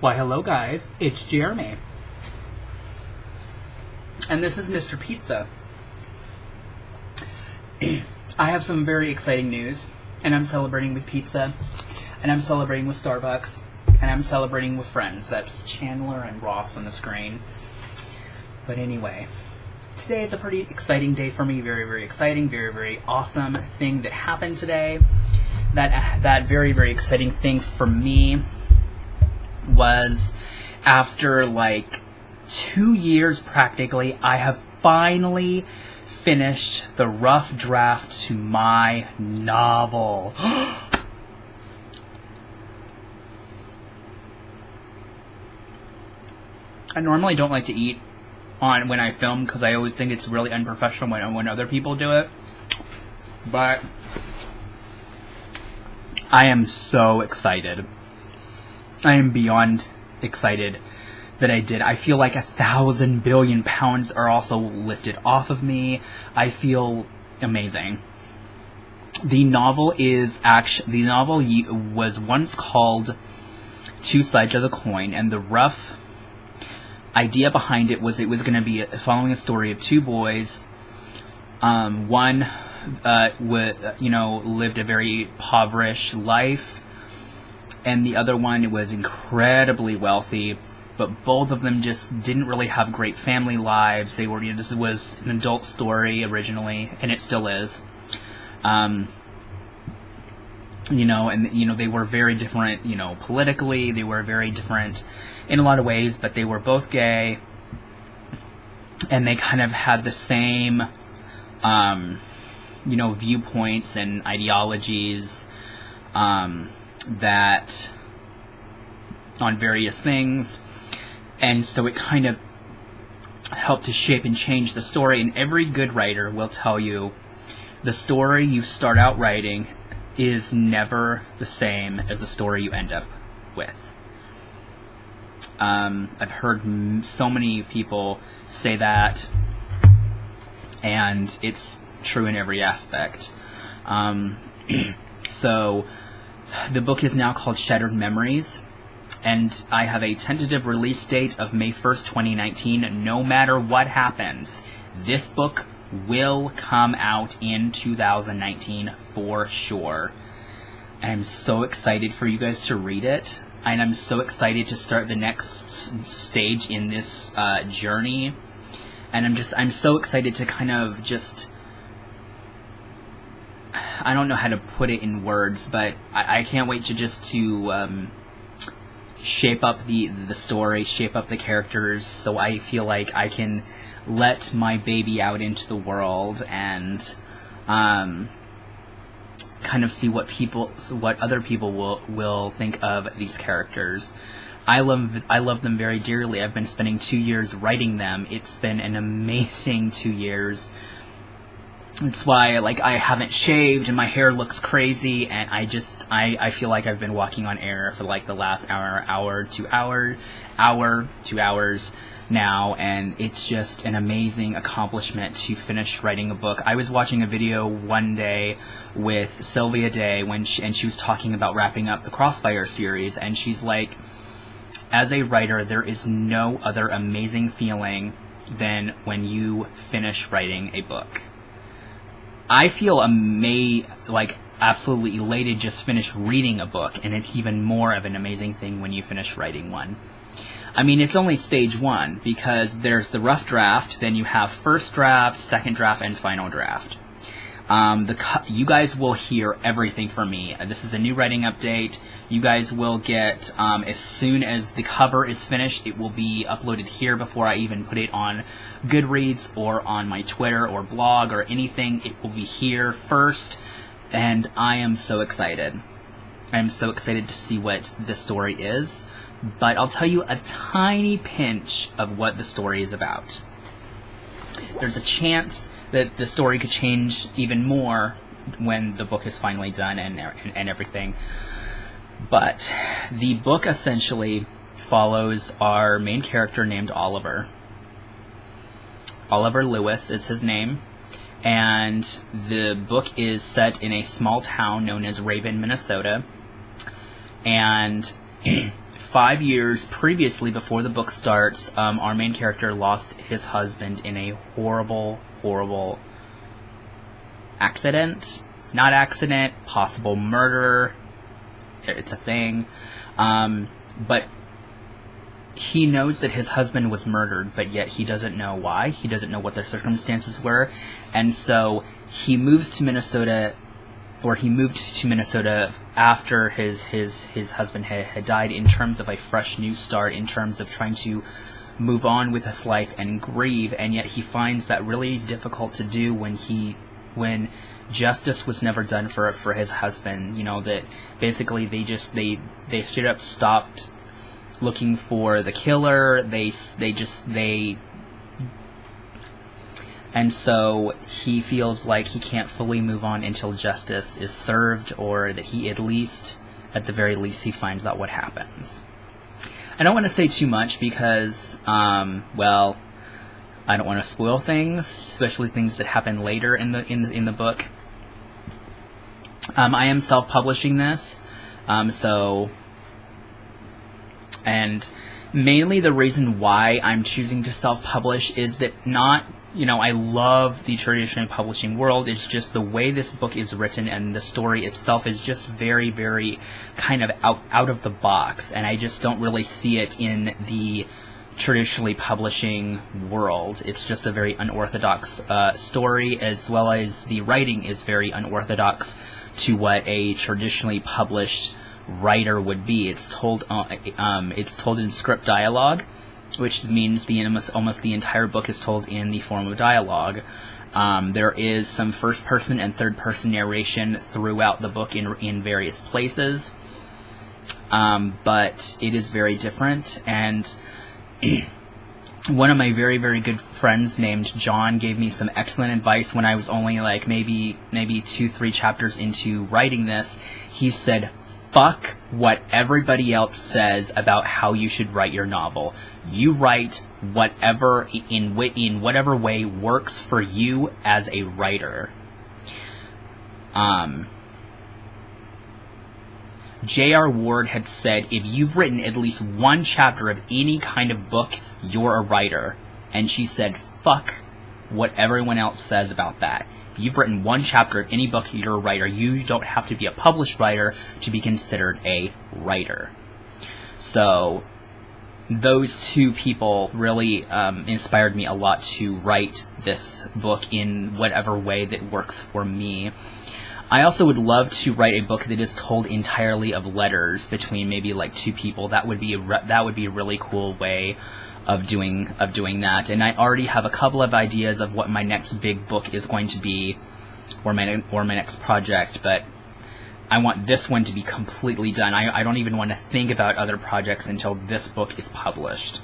Why, hello guys, it's Jeremy. And this is Mr. Pizza. I have some very exciting news, and I'm celebrating with pizza, and I'm celebrating with Starbucks, and I'm celebrating with friends. That's Chandler and Ross on the screen. But anyway, today is a pretty exciting day for me. Very, very exciting, very, very awesome thing that happened today. That very, very exciting thing for me was after like 2 years practically, I have finally finished the rough draft to my novel. I normally don't like to eat on when I film because I always think it's really unprofessional when other people do it. But I am so excited. I am beyond excited that I did. I feel like 1,000 billion pounds are also lifted off of me. I feel amazing. The novel was once called Two Sides of the Coin, and the rough idea behind it was going to be following a story of two boys. One lived a very impoverished life, and the other one was incredibly wealthy, but both of them just didn't really have great family lives. This was an adult story originally, and it still is. They were very different, politically. They were very different in a lot of ways, but they were both gay, and they kind of had the same, viewpoints and ideologies, that on various things. And so it kind of helped to shape and change the story. And every good writer will tell you the story you start out writing is never the same as the story you end up with. I've heard so many people say that, and it's true in every aspect. So the book is now called Shattered Memories, and I have a tentative release date of May 1st, 2019. No matter what happens, this book will come out in 2019 for sure. I'm so excited for you guys to read it, and I'm so excited to start the next stage in this journey. And I'm so excited to kind of just, I don't know how to put it in words, but I can't wait to shape up the story, shape up the characters, so I feel like I can let my baby out into the world and kind of see what other people will think of these characters. I love them very dearly. I've been spending 2 years writing them. It's been an amazing 2 years. It's why, I haven't shaved and my hair looks crazy, and I feel like I've been walking on air for, the last hour, 2 hours now, and it's just an amazing accomplishment to finish writing a book. I was watching a video one day with Sylvia Day, and she was talking about wrapping up the Crossfire series, and she's like, as a writer, there is no other amazing feeling than when you finish writing a book. I feel absolutely elated just finished reading a book, and it's even more of an amazing thing when you finish writing one. I mean, it's only stage one, because there's the rough draft, then you have first draft, second draft, and final draft. You guys will hear everything from me. This is a new writing update. You guys will get, as soon as the cover is finished, it will be uploaded here before I even put it on Goodreads or on my Twitter or blog or anything. It will be here first, and I am so excited. I am so excited to see what the story is, but I'll tell you a tiny pinch of what the story is about. There's a chance that the story could change even more when the book is finally done and everything. But the book essentially follows our main character named Oliver. Oliver Lewis is his name, and the book is set in a small town known as Raven, Minnesota. And 5 years previously, before the book starts, our main character lost his husband in a horrible, horrible accident. Not accident, possible murder. It's a thing. But he knows that his husband was murdered, but yet he doesn't know why. He doesn't know what the circumstances were. And so he moves to Minnesota, or he moved to Minnesota after his husband had died, in terms of a fresh new start, in terms of trying to move on with his life and grieve. And yet he finds that really difficult to do when justice was never done for his husband. You know, that basically they straight up stopped looking for the killer. And so he feels like he can't fully move on until justice is served, or that he at the very least, he finds out what happens. I don't want to say too much because, well, I don't want to spoil things, especially things that happen later in the book. I am self-publishing this, and mainly the reason why I'm choosing to self-publish is that I love the traditional publishing world. It's just the way this book is written, and the story itself is just very, very kind of out of the box, and I just don't really see it in the traditionally publishing world. It's just a very unorthodox story, as well as the writing is very unorthodox to what a traditionally published writer would be. It's told in script dialogue, which means almost the entire book is told in the form of dialogue. There is some first-person and third-person narration throughout the book in various places, but it is very different. And one of my very, very good friends named John gave me some excellent advice when I was only like maybe 2-3 chapters into writing this. He said, fuck what everybody else says about how you should write your novel. You write whatever in whatever way works for you as a writer. J.R. Ward had said, if you've written at least one chapter of any kind of book, you're a writer. And she said, fuck what everyone else says about that. If you've written one chapter of any book, you're a writer. You don't have to be a published writer to be considered a writer. So those two people really inspired me a lot to write this book in whatever way that works for me. I also would love to write a book that is told entirely of letters between maybe like two people. That would be a really cool way of doing that. And I already have a couple of ideas of what my next big book is going to be, or my next project. But I want this one to be completely done. I don't even want to think about other projects until this book is published.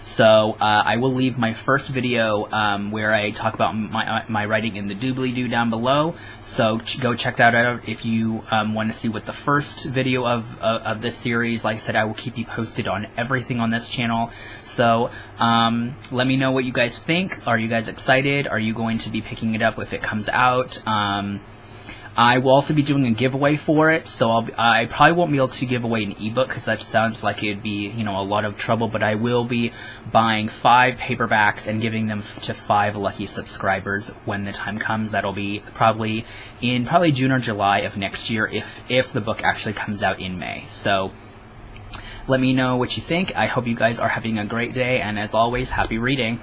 So I will leave my first video where I talk about my writing in the doobly-doo down below. So go check that out if you want to see what the first video of this series. Like I said, I will keep you posted on everything on this channel. So let me know what you guys think. Are you guys excited? Are you going to be picking it up if it comes out? I will also be doing a giveaway for it, so I probably won't be able to give away an ebook because that sounds like it'd be, a lot of trouble, but I will be buying 5 paperbacks and giving them to 5 lucky subscribers when the time comes. That'll be probably in June or July of next year if the book actually comes out in May. So let me know what you think. I hope you guys are having a great day, and as always, happy reading.